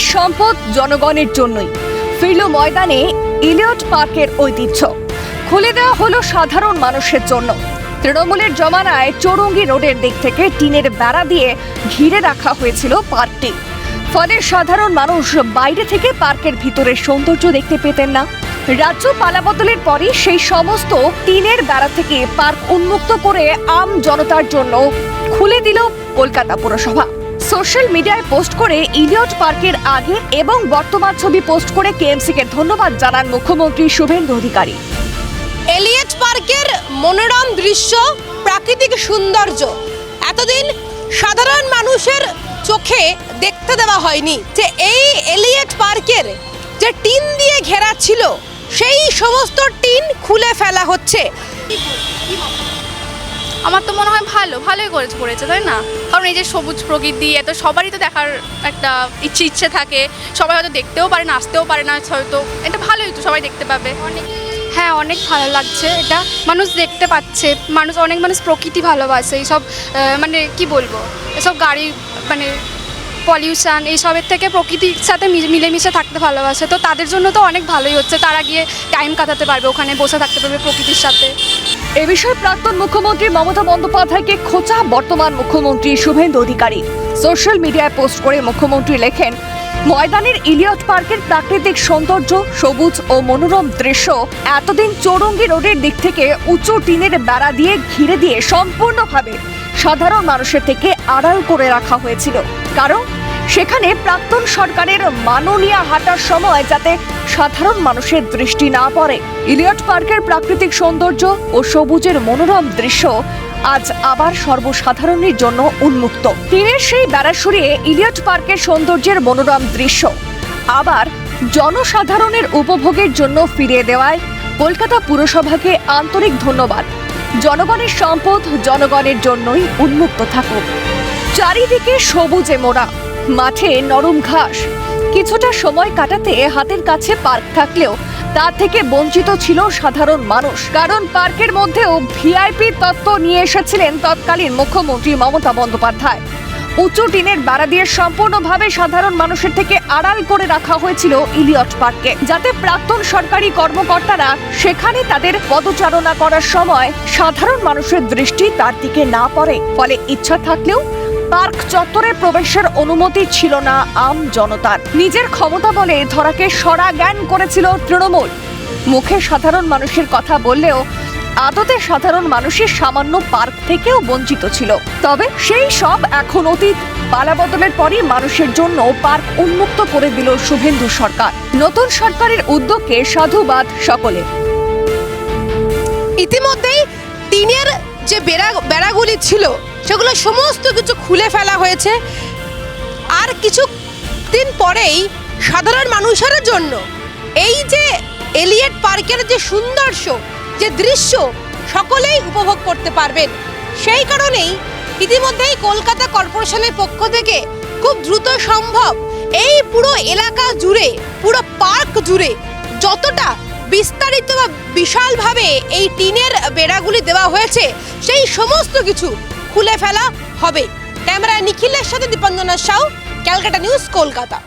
জনগণের সম্পদ জনগণের জন্যই ফিরল ময়দানে ইলিয়ট পার্কের ঐতিহ্য। খুলে দেওয়া হলো সাধারণ মানুষের জন্য। তৃণমূলের জমানায় চৌরঙ্গি রোডের দিক থেকে টিনের বেড়া দিয়ে ঘিরে রাখা হয়েছিল পার্কটি। ফলে সাধারণ মানুষ বাইরে থেকে পার্কের ভিতরের সৌন্দর্য দেখতে পেতেন না। রাজ্য পালাবদলের পরই সেই সমস্ত টিনের বেড়া থেকে পার্ক উন্মুক্ত করে আম জনতার জন্য খুলে দিল কলকাতা পুরসভা। সোশ্যাল মিডিয়ায় পোস্ট করে ইলিয়ট পার্কের আগে এবং বর্তমান ছবি পোস্ট করে কেএমসিকে ধন্যবাদ জানান মুখ্যমন্ত্রী শুভেন্দু অধিকারী। এলিয়ট পার্কের মনোরম দৃশ্য, প্রাকৃতিক সৌন্দর্য এতদিন সাধারণ মানুষের চোখে দেখতে দেওয়া হয়নি। যে এই এলিয়ট পার্কের যে টিন দিয়ে ঘেরা ছিল সেই সমস্ত টিন খুলে ফেলা হচ্ছে। আমার তো মনে হয় ভালোই করেছে তাই না? কারণ এই যে সবুজ প্রকৃতি এত সবারই তো দেখার একটা ইচ্ছে থাকে, সবাই হয়তো দেখতেও পারে না, আসতেও পারে না, হয়তো এটা ভালোই তো সবাই দেখতে পাবে। হ্যাঁ, অনেক ভালো লাগছে, এটা মানুষ দেখতে পাচ্ছে, অনেক মানুষ প্রকৃতি ভালোবাসে। এইসব মানে কি বলবো, এসব গাড়ি মানে পলিউশন এইসবের থেকে প্রকৃতির সাথে মিলেমিশে থাকতে ভালোবাসে, তো তাদের জন্য তো অনেক ভালোই হচ্ছে। তারা গিয়ে টাইম কাটাতে পারবে, ওখানে বসে থাকতে পারবে প্রকৃতির সাথে। এ বিষয়ে প্রাক্তন মুখ্যমন্ত্রী মমতা বন্দ্যোপাধ্যায়কে খোঁচা বর্তমান মুখ্যমন্ত্রী শুভেন্দু অধিকারী। সোশ্যাল মিডিয়ায় পোস্ট করে মুখ্যমন্ত্রী লেখেন, ময়দানের ইলিয়ট পার্কের প্রাকৃতিক সৌন্দর্য, সবুজ ও মনোরম দৃশ্য এতদিন চৌরঙ্গি রোডের দিক থেকে উঁচু টিনের বেড়া দিয়ে ঘিরে দিয়ে সম্পূর্ণভাবে সাধারণ মানুষের থেকে আড়াল করে রাখা হয়েছিল। কারণ সেখানে প্রাক্তন সরকারের মাননীয়া হাঁটার সময় যাতে সাধারণ মানুষের দৃষ্টি না পড়ে। ইলিয়ট পার্কের প্রাকৃতিক সৌন্দর্য ও সবুজের মনোরম দৃশ্য আজ আবার সর্বসাধারণের জন্য উন্মুক্ত। টিনের সেই বেড়া সরিয়ে ইলিয়ট পার্কের সৌন্দর্যের মনোরম দৃশ্য আবার জনসাধারণের উপভোগের জন্য ফিরিয়ে দেওয়ায় কলকাতা পুরসভাকে আন্তরিক ধন্যবাদ। জনগণের সম্পদ জনগণের জন্যই উন্মুক্ত থাকুক। চারিদিকে সবুজে মোড়া, মাঠে নরম ঘাস। কিছুটা সময় কাটাতে হাতের কাছে পার্ক থাকলেও তা থেকে বঞ্চিত ছিল সাধারণ মানুষ। কারণ পার্কের মধ্যেও ভিআইপি তত্ত্ব নিয়ে এসেছিলেন তৎকালীন মুখ্যমন্ত্রী মমতা বন্দ্যোপাধ্যায়। উঁচু টিনের বেড়া দিয়ে সম্পূর্ণভাবে সাধারণ মানুষের থেকে আড়াল করে রাখা হয়েছিল ইলিয়ট পার্ককে, যাতে প্রাক্তন সরকারি কর্মকর্তারা সেখানে তাদের পদচারণা করার সময় সাধারণ মানুষের দৃষ্টি তার দিকে না পড়ে। ফলে ইচ্ছা থাকলেও পার্ক চত্বরে প্রবেশের অনুমতি ছিল না আম জনতার। নিজের ক্ষমতা বলে ধরাকে সরা জ্ঞান করেছিল তৃণমূল। মুখে সাধারণ মানুষের কথা বললেও আদতে সাধারণ মানুষের সামান্য পার্ক থেকেও বঞ্চিত ছিল। তবে সেই সব এখন অতীত। পালাবদলের পরই মানুষের জন্য পার্ক উন্মুক্ত করে দিল শুভেন্দু সরকার। নতুন সরকারের উদ্যোগকে সাধুবাদ সকলে। ইতিমধ্যেই টিনের যে বেড়াগুলি ছিল সেগুলো সমস্ত কিছু খুলে ফেলা হয়েছে। আর কিছু দিন পরেই সাধারণ মানুষের জন্য এই যে এলিয়ট পার্কের যে সৌন্দর্য, যে দৃশ্য সকলেই উপভোগ করতে পারবেন। সেই কারণেই ইতিমধ্যেই কলকাতা কর্পোরেশনের পক্ষ থেকে খুব দ্রুত সম্ভব এই পুরো এলাকা জুড়ে, পুরো পার্ক জুড়ে যতটা বিস্তারিত বা বিশালভাবে এই টিনের বেড়াগুলি দেওয়া হয়েছে সেই সমস্ত কিছু খুলে ফেলা হবে। ক্যামেরায় নিখিলের সাথে দীপাঞ্জনা সাউ, ক্যালকাটা নিউজ, কলকাতা।